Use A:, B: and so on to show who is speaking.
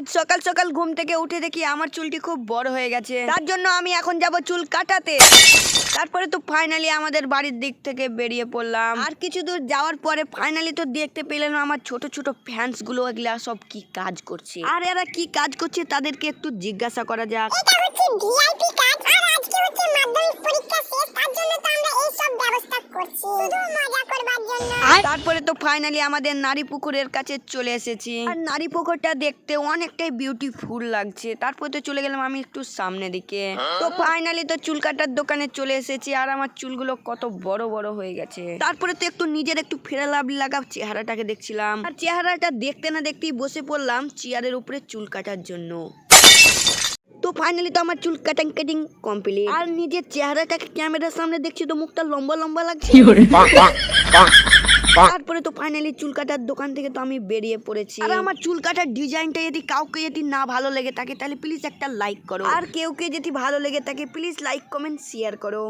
A: আজ সকাল সকাল ঘুম থেকে উঠে দেখি আমার চুলটি খুব বড় হয়ে গেছে। তার জন্য আমি এখন যাব চুল কাটাতে। তারপরে তো ফাইনালি আমাদের বাড়ির দিক থেকে বেরিয়ে পড়লাম। আর কিছু দূর যাওয়ার পরে ফাইনালি তো দেখতে পেলাম আমার ছোট ছোট ফ্যান্স গুলো এগুলা সব কি কাজ করছে। আর এরা কি কাজ করছে তাদেরকে একটু জিজ্ঞাসা করা যাক।
B: এটা হচ্ছে ভিআইপি কাজ, আর আজকে হচ্ছে মাধ্যমিক পরীক্ষা শেষ, তার জন্য তো আমরা এই সব ব্যবস্থা করছি শুধু মজা করবার জন্য।
A: তারপরে তো ফাইনালি আমাদের নারী পুকুরের কাছে চলে এসেছি। আর নারী পুকুরটা দেখতে অনেকটাই বিউটিফুল লাগছে। তারপরে তো চলে গেলাম আমি একটু সামনে দিকে। তো ফাইনালি তো চুল কাটার দোকানে চলে এসেছি। আর আমার চুলগুলো কত বড় বড় হয়ে গেছে। তারপরে তো একটু নিজের একটু ফেরালাভলি লাগা চেহারাটাকে দেখছিলাম। আর চেহারাটা দেখতে না দেখতেই বসে পড়লাম চেয়ারের উপরে চুল কাটার জন্য। তো ফাইনালি তো আমার চুল কাটিং কমপ্লিট। আর নিজের চেহারাটাকে ক্যামেরার সামনে দেখছি তো মুখটা লম্বা লম্বা লাগছে। তারপরে তো ফাইনালি চুল কাটার দোকান থেকে তো আমি বেরিয়ে পড়েছি। আর আমার চুল কাটার ডিজাইনটা যদি কাউকে যদি না ভালো লেগে থাকে তাহলে প্লিজ একটা লাইক করো। আর কেউ যদি ভালো লেগে থাকে প্লিজ লাইক কমেন্ট শেয়ার করো।